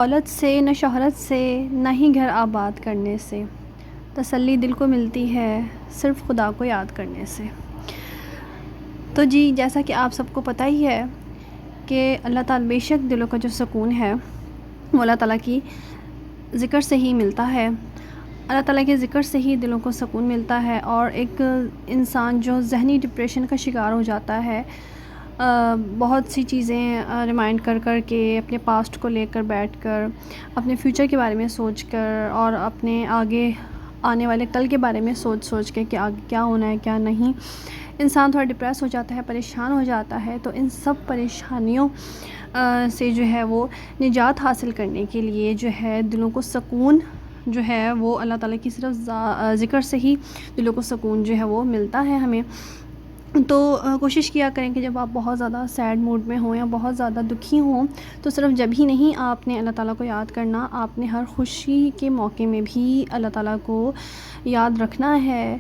دولت سے نہ شہرت سے نہ ہی گھر آباد کرنے سے، تسلی دل کو ملتی ہے صرف خدا کو یاد کرنے سے۔ تو جی، جیسا کہ آپ سب کو پتہ ہی ہے کہ اللہ تعالیٰ بے شک دلوں کا جو سکون ہے وہ اللہ تعالیٰ کی ذکر سے ہی ملتا ہے۔ اللہ تعالیٰ کے ذکر سے ہی دلوں کو سکون ملتا ہے، اور ایک انسان جو ذہنی ڈپریشن کا شکار ہو جاتا ہے، بہت سی چیزیں ریمائنڈ کر کے، اپنے پاسٹ کو لے کر بیٹھ کر، اپنے فیوچر کے بارے میں سوچ کر، اور اپنے آگے آنے والے کل کے بارے میں سوچ کے کہ آگے کیا ہونا ہے کیا نہیں، انسان تھوڑا ڈپریس ہو جاتا ہے، پریشان ہو جاتا ہے۔ تو ان سب پریشانیوں سے جو ہے وہ نجات حاصل کرنے کے لیے جو ہے دلوں کو سکون جو ہے وہ اللہ تعالیٰ کی صرف ذکر سے ہی دلوں کو سکون جو ہے وہ ملتا ہے ہمیں۔ تو کوشش کیا کریں کہ جب آپ بہت زیادہ سیڈ موڈ میں ہوں یا بہت زیادہ دکھی ہوں، تو صرف جب ہی نہیں آپ نے اللہ تعالیٰ کو یاد کرنا، آپ نے ہر خوشی کے موقع میں بھی اللہ تعالیٰ کو یاد رکھنا ہے۔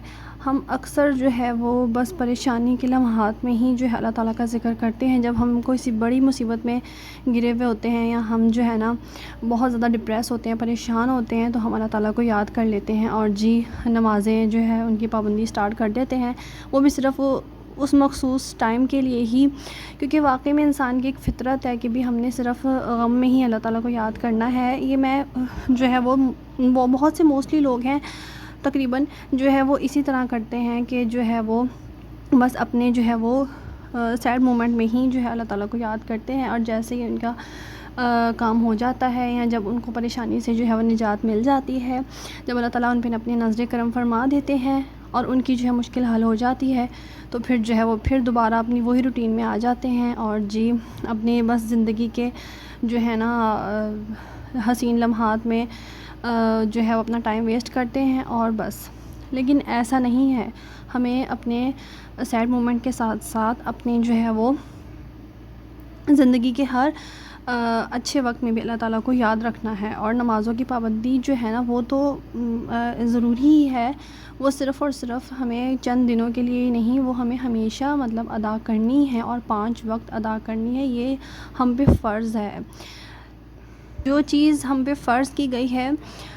ہم اکثر جو ہے وہ بس پریشانی کے لمحات میں ہی جو ہے اللہ تعالیٰ کا ذکر کرتے ہیں۔ جب ہم کوئی سی بڑی مصیبت میں گرے ہوئے ہوتے ہیں، یا ہم جو ہے نا بہت زیادہ ڈپریس ہوتے ہیں، پریشان ہوتے ہیں، تو ہم اللہ تعالیٰ کو یاد کر لیتے ہیں، اور جی نمازیں جو ہے ان کی پابندی سٹارٹ کر دیتے ہیں، وہ بھی صرف اس مخصوص ٹائم کے لیے ہی، کیونکہ واقعی میں انسان کی ایک فطرت ہے کہ بھی ہم نے صرف غم میں ہی اللہ تعالیٰ کو یاد کرنا ہے۔ یہ میں جو ہے وہ بہت سے موسٹلی لوگ ہیں تقریباً جو ہے وہ اسی طرح کرتے ہیں کہ جو ہے وہ بس اپنے جو ہے وہ سیڈ مومنٹ میں ہی جو ہے اللہ تعالیٰ کو یاد کرتے ہیں، اور جیسے ہی ان کا کام ہو جاتا ہے، یا جب ان کو پریشانی سے جو ہے وہ نجات مل جاتی ہے، جب اللہ تعالیٰ ان پہ اپنے نظر کرم فرما دیتے ہیں اور ان کی جو ہے مشکل حل ہو جاتی ہے، تو پھر جو ہے وہ پھر دوبارہ اپنی وہی روٹین میں آ جاتے ہیں، اور جی اپنے بس زندگی کے جو ہے نا حسین لمحات میں جو ہے وہ اپنا ٹائم ویسٹ کرتے ہیں، اور بس۔ لیکن ایسا نہیں ہے، ہمیں اپنے سیڈ مومنٹ کے ساتھ ساتھ اپنے جو ہے وہ زندگی کے ہر اچھے وقت میں بھی اللہ تعالیٰ کو یاد رکھنا ہے۔ اور نمازوں کی پابندی جو ہے نا وہ تو ضروری ہی ہے، وہ صرف اور صرف ہمیں چند دنوں کے لیے ہی نہیں، وہ ہمیں ہمیشہ مطلب ادا کرنی ہے، اور 5 وقت ادا کرنی ہے، یہ ہم پہ فرض ہے۔ جو چیز ہم پہ فرض کی گئی ہے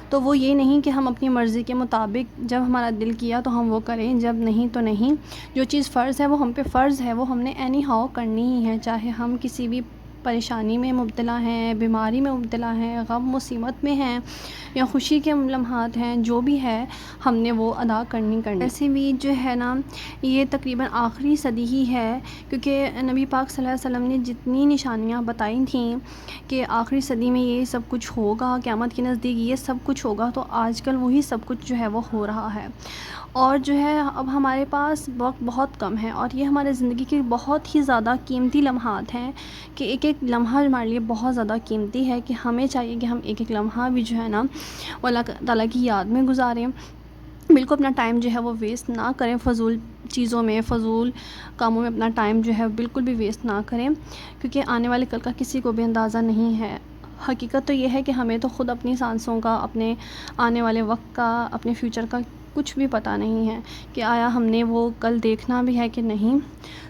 تو وہ یہ نہیں کہ ہم اپنی مرضی کے مطابق جب ہمارا دل کیا تو ہم وہ کریں، جب نہیں تو نہیں۔ جو چیز فرض ہے وہ ہم پہ فرض ہے، وہ ہم نے اینی ہاؤ کرنی ہی ہے، چاہے ہم کسی بھی پریشانی میں مبتلا ہیں، بیماری میں مبتلا ہیں، غم مصیبت میں ہیں، یا خوشی کے لمحات ہیں، جو بھی ہے ہم نے وہ ادا کرنی۔ ایسے بھی جو ہے نا یہ تقریباً آخری صدی ہی ہے، کیونکہ نبی پاک صلی اللہ علیہ وسلم نے جتنی نشانیاں بتائی تھیں کہ آخری صدی میں یہ سب کچھ ہوگا، قیامت کے نزدیک یہ سب کچھ ہوگا، تو آج کل وہی سب کچھ جو ہے وہ ہو رہا ہے۔ اور جو ہے اب ہمارے پاس وقت بہت کم ہے، اور یہ ہمارے زندگی کے بہت ہی زیادہ قیمتی لمحات ہیں، کہ ایک ایک لمحہ ہمارے لیے بہت زیادہ قیمتی ہے، کہ ہمیں چاہیے کہ ہم ایک ایک لمحہ بھی جو ہے نا وہ اللہ تعالیٰ کی یاد میں گزاریں، بالکل اپنا ٹائم جو ہے وہ ویسٹ نہ کریں، فضول چیزوں میں، فضول کاموں میں اپنا ٹائم جو ہے بالکل بھی ویسٹ نہ کریں، کیونکہ آنے والے کل کا کسی کو بھی اندازہ نہیں ہے۔ حقیقت تو یہ ہے کہ ہمیں تو خود اپنی سانسوں کا، اپنے آنے والے وقت کا، اپنے فیوچر کا کچھ بھی پتہ نہیں ہے کہ آیا ہم نے وہ کل دیکھنا بھی ہے کہ نہیں۔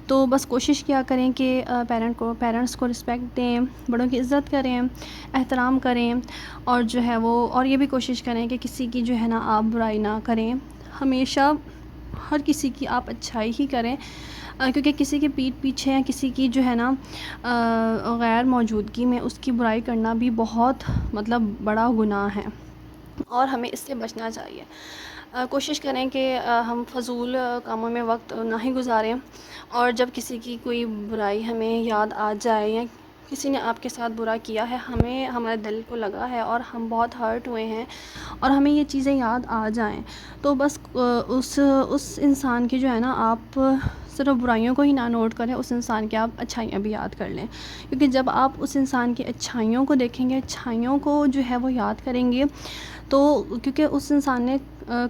تو بس کوشش کیا کریں کہ پیرنٹس کو رسپیکٹ دیں، بڑوں کی عزت کریں، احترام کریں، اور جو ہے وہ اور یہ بھی کوشش کریں کہ کسی کی جو ہے نا آپ برائی نہ کریں، ہمیشہ ہر کسی کی آپ اچھائی ہی کریں، کیونکہ کسی کے پیٹھ پیچھے یا کسی کی جو ہے نا غیر موجودگی میں اس کی برائی کرنا بھی بہت مطلب بڑا گناہ ہے، اور ہمیں اس سے بچنا چاہیے۔ کوشش کریں کہ ہم فضول کاموں میں وقت نہ ہی گزاریں، اور جب کسی کی کوئی برائی ہمیں یاد آ جائے، یا کسی نے آپ کے ساتھ برا کیا ہے، ہمیں ہمارے دل کو لگا ہے اور ہم بہت ہرٹ ہوئے ہیں، اور ہمیں یہ چیزیں یاد آ جائیں، تو بس اس انسان کی جو ہے نا آپ صرف برائیوں کو ہی نہ نوٹ کریں، اس انسان کی آپ اچھائیاں بھی یاد کر لیں، کیونکہ جب آپ اس انسان کی اچھائیوں کو دیکھیں گے، اچھائیوں کو جو ہے وہ یاد کریں گے، تو کیونکہ اس انسان نے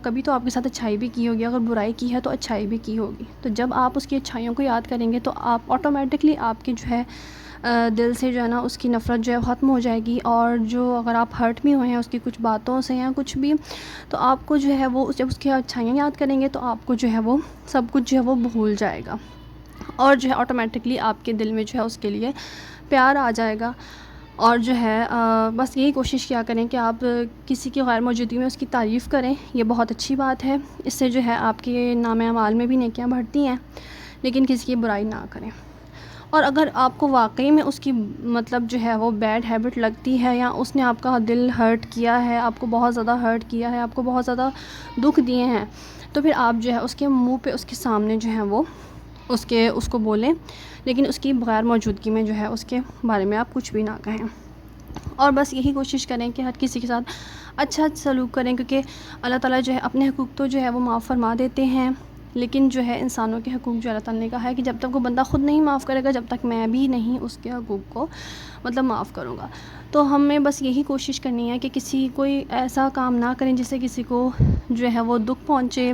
کبھی تو آپ کے ساتھ اچھائی بھی کی ہوگی، اگر برائی کی ہے تو اچھائی بھی کی ہوگی، تو جب آپ اس کی اچھائیوں کو یاد کریں گے تو آپ آٹومیٹکلی آپ کی جو ہے دل سے جو ہے نا اس کی نفرت جو ہے ختم ہو جائے گی، اور جو اگر آپ ہرٹ بھی ہوئے ہیں اس کی کچھ باتوں سے یا کچھ بھی، تو آپ کو جو ہے وہ جب اس کی اچھائیاں یاد کریں گے تو آپ کو جو ہے وہ سب کچھ جو ہے وہ بھول جائے گا، اور جو ہے آٹومیٹکلی آپ کے دل میں جو ہے اس کے لیے پیار آ جائے گا۔ اور جو ہے بس یہی کوشش کیا کریں کہ آپ کسی کی غیر موجودگی میں اس کی تعریف کریں، یہ بہت اچھی بات ہے، اس سے جو ہے آپ کے نام اعمال میں بھی نیکیاں بڑھتی ہیں، لیکن کسی کی برائی نہ کریں۔ اور اگر آپ کو واقعی میں اس کی مطلب جو ہے وہ بیڈ ہیبٹ لگتی ہے، یا اس نے آپ کا دل ہرٹ کیا ہے، آپ کو بہت زیادہ ہرٹ کیا ہے، آپ کو بہت زیادہ دکھ دیے ہیں، تو پھر آپ جو ہے اس کے منہ پہ اس کے سامنے جو ہے وہ اس کو بولیں، لیکن اس کی غیر موجودگی میں جو ہے اس کے بارے میں آپ کچھ بھی نہ کہیں۔ اور بس یہی کوشش کریں کہ ہر کسی کے ساتھ اچھا سلوک کریں، کیونکہ اللہ تعالیٰ جو ہے اپنے حقوق تو جو ہے وہ معاف فرما دیتے ہیں، لیکن جو ہے انسانوں کے حقوق جو اللہ تعالیٰ نے کہا ہے کہ جب تک وہ بندہ خود نہیں معاف کرے گا، جب تک میں بھی نہیں اس کے حقوق کو مطلب معاف کروں گا۔ تو ہمیں بس یہی کوشش کرنی ہے کہ کسی کوئی ایسا کام نہ کریں جس سے کسی کو جو ہے وہ دکھ پہنچے،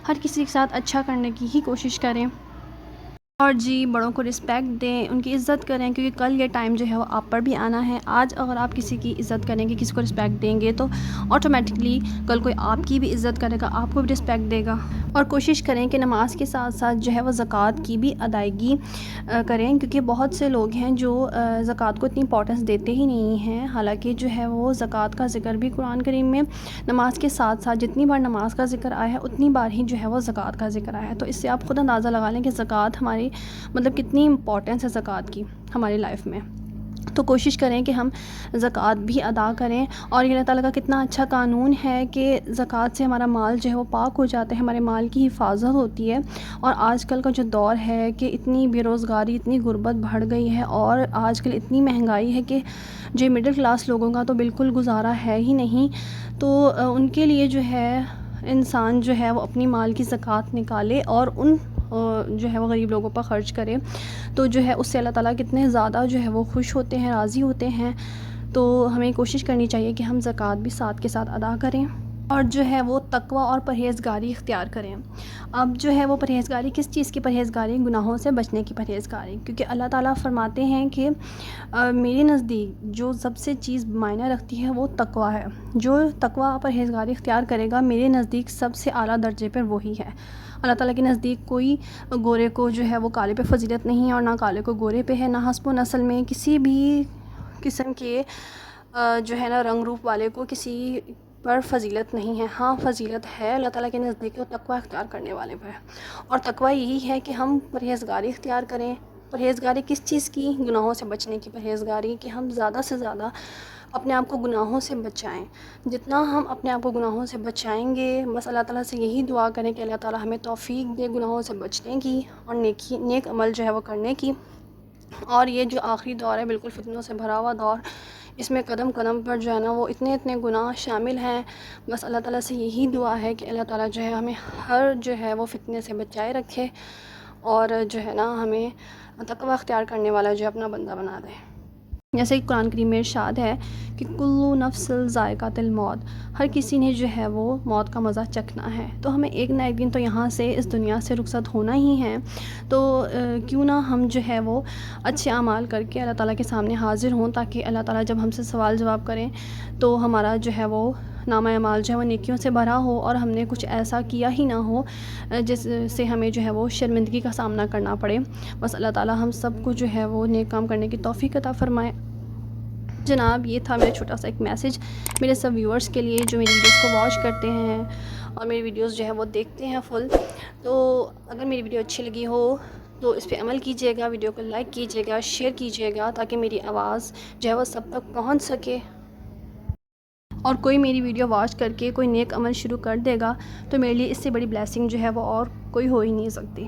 ہر کسی کے ساتھ اچھا کرنے کی ہی کوشش کریں، اور جی بڑوں کو رسپیکٹ دیں، ان کی عزت کریں، کیونکہ کل یہ ٹائم جو ہے وہ آپ پر بھی آنا ہے۔ آج اگر آپ کسی کی عزت کریں گے، کسی کو رسپیکٹ دیں گے، تو آٹومیٹکلی کل کوئی آپ کی بھی عزت کرے گا، آپ کو بھی رسپیکٹ دے گا۔ اور کوشش کریں کہ نماز کے ساتھ ساتھ جو ہے وہ زکوٰۃ کی بھی ادائیگی کریں، کیونکہ بہت سے لوگ ہیں جو زکوٰۃ کو اتنی امپورٹنس دیتے ہی نہیں ہیں، حالانکہ جو ہے وہ زکوٰۃ کا ذکر بھی قرآن کریم میں نماز کے ساتھ ساتھ جتنی بار نماز کا ذکر آیا ہے اتنی بار ہی جو ہے وہ زکوٰۃ کا ذکر آیا ہے۔ تو اس سے آپ خود اندازہ لگا لیں کہ زکوٰۃ ہماری مطلب کتنی امپورٹنس ہے زکوٰۃ کی ہماری لائف میں۔ تو کوشش کریں کہ ہم زکوٰۃ بھی ادا کریں، اور یہ اللہ تعالیٰ کا کتنا اچھا قانون ہے کہ زکوٰۃ سے ہمارا مال جو ہے وہ پاک ہو جاتا ہے، ہمارے مال کی حفاظت ہوتی ہے۔ اور آج کل کا جو دور ہے کہ اتنی بے روزگاری، اتنی غربت بڑھ گئی ہے، اور آج کل اتنی مہنگائی ہے کہ جو مڈل کلاس لوگوں کا تو بالکل گزارا ہے ہی نہیں، تو ان کے لیے جو ہے انسان جو ہے وہ اپنی مال کی زکوٰۃ نکالے اور ان جو ہے وہ غریب لوگوں پر خرچ کرے، تو جو ہے اس سے اللہ تعالیٰ کتنے زیادہ جو ہے وہ خوش ہوتے ہیں، راضی ہوتے ہیں۔ تو ہمیں کوشش کرنی چاہیے کہ ہم زکوٰۃ بھی ساتھ کے ساتھ ادا کریں، اور جو ہے وہ تقوی اور پرہیزگاری اختیار کریں۔ اب جو ہے وہ پرہیزگاری کس چیز کی پرہیزگاری؟ گناہوں سے بچنے کی پرہیزگاری، کیونکہ اللہ تعالیٰ فرماتے ہیں کہ میرے نزدیک جو سب سے چیز معنی رکھتی ہے وہ تقوی ہے، جو تقوی اور پرہیزگاری اختیار کرے گا میرے نزدیک سب سے اعلیٰ درجے پر وہی ہے۔ اللہ تعالیٰ کے نزدیک کوئی گورے کو جو ہے وہ کالے پہ فضیلت نہیں ہے، اور نہ کالے کو گورے پہ ہے، نہ حسب و نسل میں کسی بھی قسم کے جو ہے نا رنگ روپ والے کو کسی پر فضیلت نہیں ہے۔ ہاں فضیلت ہے اللہ تعالیٰ کے نزدیک تقوی اختیار کرنے والے پر، اور تقوی یہی ہے کہ ہم پرہیزگاری اختیار کریں۔ پرہیزگاری کس چیز کی؟ گناہوں سے بچنے کی پرہیزگاری، کہ ہم زیادہ سے زیادہ اپنے آپ کو گناہوں سے بچائیں۔ جتنا ہم اپنے آپ کو گناہوں سے بچائیں گے، بس اللہ تعالیٰ سے یہی دعا کریں کہ اللہ تعالیٰ ہمیں توفیق دے گناہوں سے بچنے کی، اور نیک عمل جو ہے وہ کرنے کی۔ اور یہ جو آخری دور ہے بالکل فتنوں سے بھرا ہوا دور، اس میں قدم قدم پر جو ہے نا وہ اتنے گناہ شامل ہیں، بس اللہ تعالیٰ سے یہی دعا ہے کہ اللہ تعالیٰ جو ہے ہمیں ہر جو ہے وہ فتنے سے بچائے رکھے، اور جو ہے نا ہمیں تقوی اختیار کرنے والا جو ہے اپنا بندہ بنا دے۔ جیسے کہ قرآن کریم میں ارشاد ہے کہ کلو نفس ذائقۃ الموت، ہر کسی نے جو ہے وہ موت کا مزہ چکھنا ہے، تو ہمیں ایک نہ ایک دن تو یہاں سے اس دنیا سے رخصت ہونا ہی ہے، تو کیوں نہ ہم جو ہے وہ اچھے اعمال کر کے اللہ تعالیٰ کے سامنے حاضر ہوں، تاکہ اللہ تعالیٰ جب ہم سے سوال جواب کریں تو ہمارا جو ہے وہ نامہ اعمال جو ہے وہ نیکیوں سے بھرا ہو، اور ہم نے کچھ ایسا کیا ہی نہ ہو جس سے ہمیں جو ہے وہ شرمندگی کا سامنا کرنا پڑے۔ بس اللہ تعالیٰ ہم سب کو جو ہے وہ نیک کام کرنے کی توفیق عطا فرمائے۔ جناب یہ تھا میرا چھوٹا سا ایک میسج میرے سب ویورز کے لیے جو میری ویڈیوز کو واچ کرتے ہیں اور میری ویڈیوز جو ہے وہ دیکھتے ہیں فل۔ تو اگر میری ویڈیو اچھی لگی ہو تو اس پہ عمل کیجیے گا، ویڈیو کو لائک کیجیے گا، شیئر کیجیے گا، تاکہ میری آواز جو ہے وہ سب تک پہنچ سکے، اور کوئی میری ویڈیو واچ کر کے کوئی نیک عمل شروع کر دے گا تو میرے لیے اس سے بڑی بلیسنگ جو ہے وہ اور کوئی ہو ہی نہیں سکتی۔